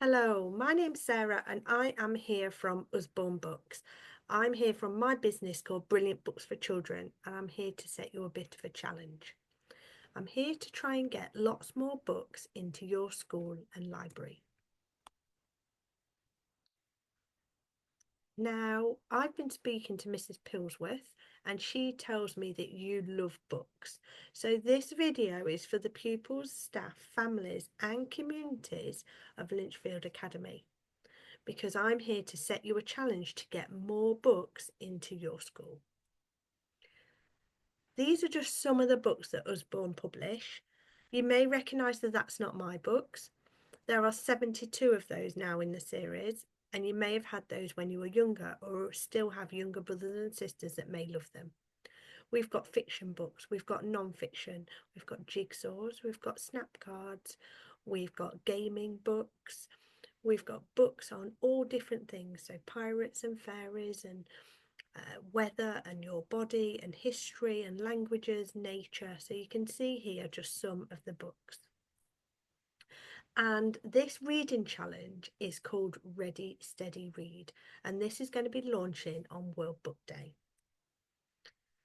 Hello, my name's Sarah and I am here from Usborne Books. I'm here from my business called Brilliant Books for Children and I'm here to set you a bit of a challenge. I'm here to try and get lots more books into your school and library. Now, I've been speaking to Mrs. Pillsworth and she tells me that you love books. So this video is for the pupils, staff, families and communities of Linchfield Academy, because I'm here to set you a challenge to get more books into your school. These are just some of the books that Usborne publish. You may recognise that that's not my books. There are 72 of those now in the series, and you may have had those when you were younger or still have younger brothers and sisters that may love them. We've got fiction books, we've got non-fiction, we've got jigsaws, we've got snap cards, we've got gaming books, we've got books on all different things, so pirates and fairies and weather and your body and history and languages, nature. So you can see here just some of the books. And this reading challenge is called Ready Steady Read, and this is going to be launching on World Book Day.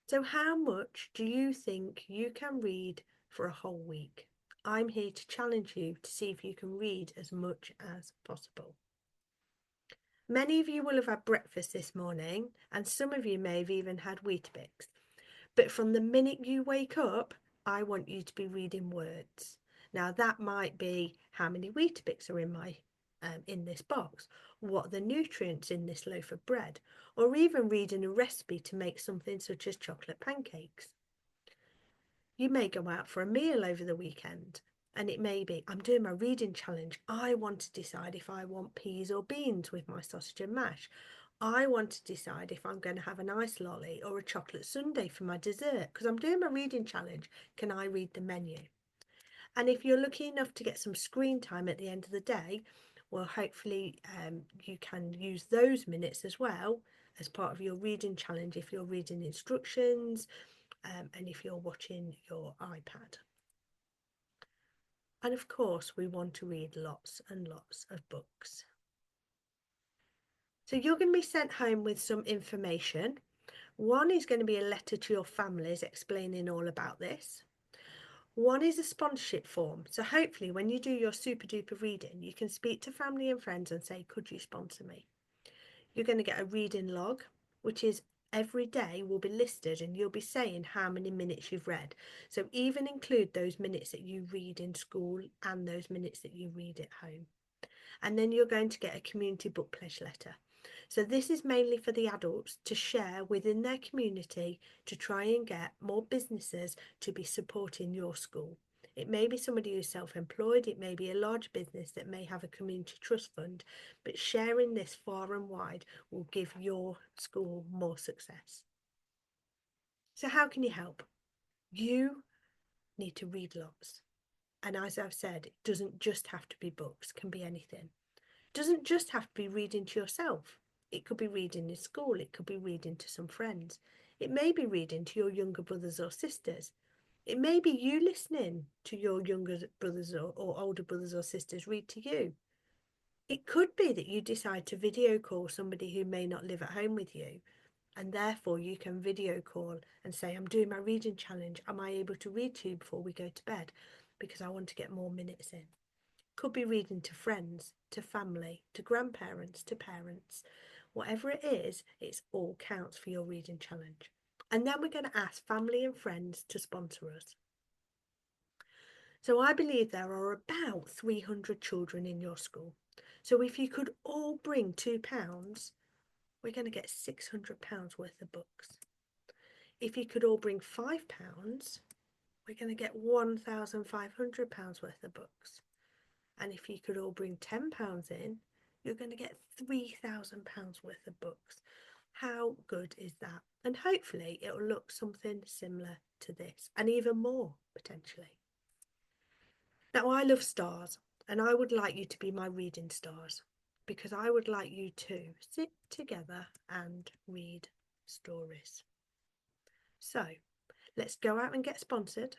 So how much do you think you can read for a whole week? I'm here to challenge you to see if you can read as much as possible. Many of you will have had breakfast this morning, and some of you may have even had Weetabix. But from the minute you wake up, I want you to be reading words. Now that might be how many Weetabix are in this box, what are the nutrients in this loaf of bread, or even reading a recipe to make something such as chocolate pancakes. You may go out for a meal over the weekend, and it may be, I'm doing my reading challenge. I want to decide if I want peas or beans with my sausage and mash. I want to decide if I'm going to have an ice lolly or a chocolate sundae for my dessert because I'm doing my reading challenge. Can I read the menu? And if you're lucky enough to get some screen time at the end of the day, well, hopefully you can use those minutes as well as part of your reading challenge if you're reading instructions and if you're watching your iPad. And of course, we want to read lots and lots of books. So you're going to be sent home with some information. One is going to be a letter to your families explaining all about this. One is a sponsorship form. So hopefully when you do your super duper reading, you can speak to family and friends and say, could you sponsor me? You're going to get a reading log, which is every day will be listed and you'll be saying how many minutes you've read. So even include those minutes that you read in school and those minutes that you read at home. And then you're going to get a community book pledge letter. So this is mainly for the adults to share within their community to try and get more businesses to be supporting your school. It may be somebody who's self-employed, it may be a large business that may have a community trust fund, but sharing this far and wide will give your school more success. So how can you help? You need to read lots. And as I've said, it doesn't just have to be books, it can be anything. It doesn't just have to be reading to yourself. It could be reading in school, it could be reading to some friends. It may be reading to your younger brothers or sisters. It may be you listening to your younger brothers or older brothers or sisters read to you. It could be that you decide to video call somebody who may not live at home with you, and therefore you can video call and say, I'm doing my reading challenge. Am I able to read to you before we go to bed? Because I want to get more minutes in. Could be reading to friends, to family, to grandparents, to parents. Whatever it is, it's all counts for your reading challenge. And then we're going to ask family and friends to sponsor us. So I believe there are about 300 children in your school. So if you could all bring £2, we're going to get £600 worth of books. If you could all bring £5, we're going to get £1,500 worth of books. And if you could all bring £10 in, you're going to get £3,000 worth of books. How good is that? And hopefully it will look something similar to this and even more potentially. Now, I love stars and I would like you to be my reading stars because I would like you to sit together and read stories. So let's go out and get sponsored.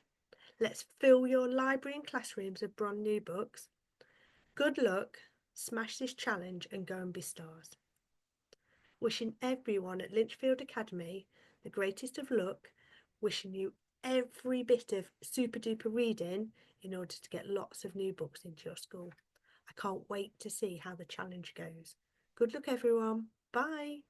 Let's fill your library and classrooms with brand new books. Good luck Smash this challenge and go and be stars. Wishing everyone at Linchfield Academy the greatest of luck, wishing you every bit of super duper reading in order to get lots of new books into your school. I can't wait to see how the challenge goes. Good luck everyone. Bye.